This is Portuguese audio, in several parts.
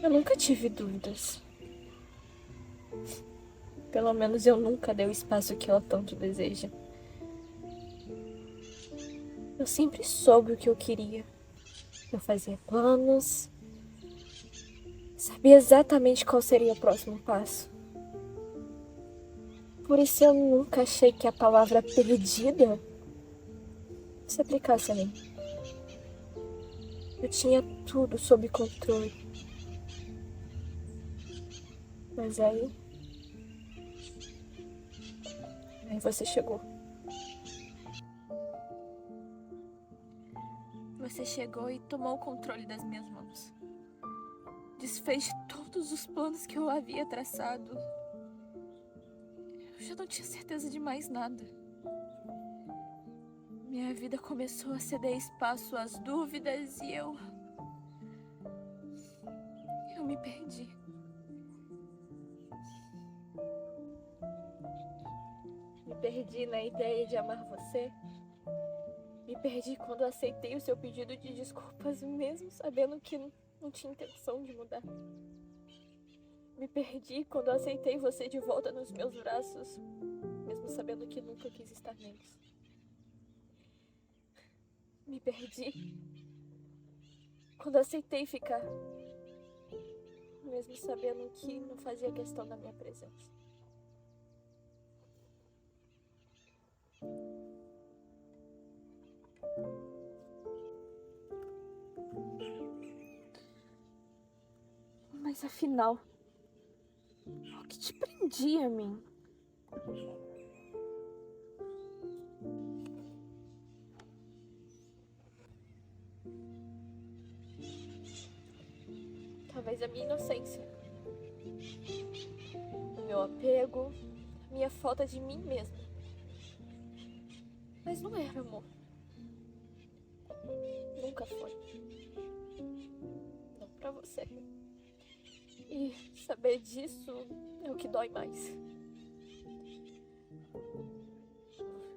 Eu nunca tive dúvidas. Pelo menos eu nunca dei o espaço que ela tanto deseja. Eu sempre soube o que eu queria. Eu fazia planos. Sabia exatamente qual seria o próximo passo. Por isso eu nunca achei que a palavra perdida se aplicasse a mim. Eu tinha tudo sob controle. Mas aí você chegou. Você chegou e tomou o controle das minhas mãos. Desfez todos os planos que eu havia traçado. Eu já não tinha certeza de mais nada. Minha vida começou a ceder espaço às dúvidas e eu me perdi. Me perdi na ideia de amar você. Me perdi quando aceitei o seu pedido de desculpas, mesmo sabendo que não tinha intenção de mudar. Me perdi quando aceitei você de volta nos meus braços, mesmo sabendo que nunca quis estar neles. Me perdi quando aceitei ficar, mesmo sabendo que não fazia questão da minha presença. Mas afinal, o que te prendia a mim? Talvez a minha inocência, o meu apego, a minha falta de mim mesma. Mas não era amor. Nunca foi. Não pra você. E saber disso é o que dói mais.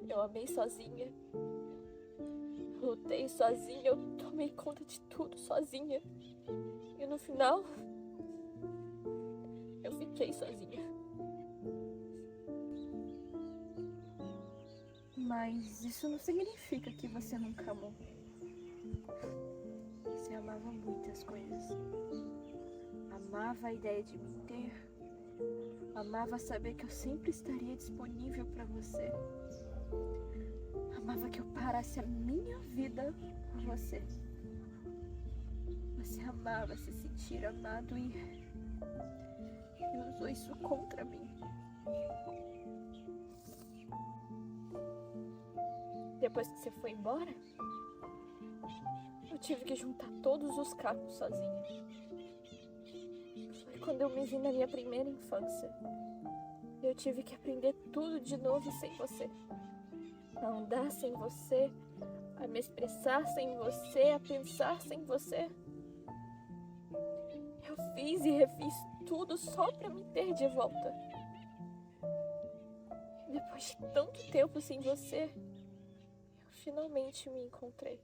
Eu amei sozinha. Lutei sozinha. Eu tomei conta de tudo sozinha. E no final, eu fiquei sozinha. Mas isso não significa que você nunca amou. Você amava muitas coisas. Amava a ideia de me ter. Amava saber que eu sempre estaria disponível para você. Amava que eu parasse a minha vida por você. Você amava se sentir amado e usou isso contra mim. Depois que você foi embora, eu tive que juntar todos os cacos sozinha. Foi quando eu me vi na minha primeira infância. Eu tive que aprender tudo de novo sem você. A andar sem você, a me expressar sem você, a pensar sem você. Eu fiz e refiz tudo só pra me ter de volta. E depois de tanto tempo sem você, eu finalmente me encontrei.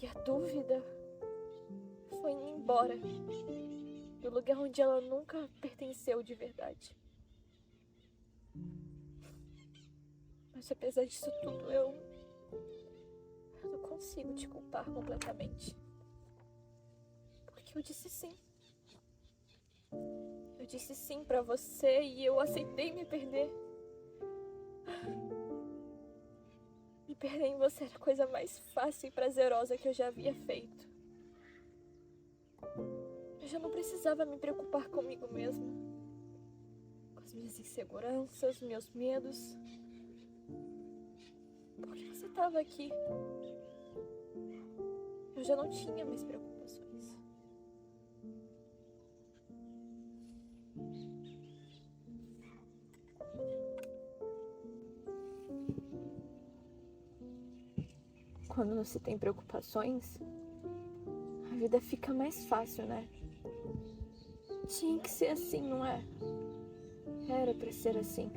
E a dúvida foi indo embora do lugar onde ela nunca pertenceu de verdade. Mas apesar disso tudo, eu não consigo te culpar completamente. Porque eu disse sim. Eu disse sim pra você e eu aceitei me perder. Me perder em você era a coisa mais fácil e prazerosa que eu já havia feito. Eu já não precisava me preocupar comigo mesma, com as minhas inseguranças, meus medos. Porque você estava aqui. Eu já não tinha mais preocupações. Quando não se tem preocupações, a vida fica mais fácil, né? Tinha que ser assim, não é? Era pra ser assim.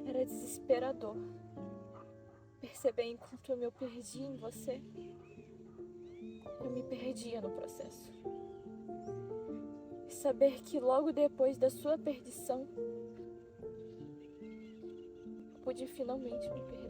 Era desesperador perceber enquanto eu me perdi em você, eu me perdia no processo. E saber que logo depois da sua perdição, eu pude finalmente me perder.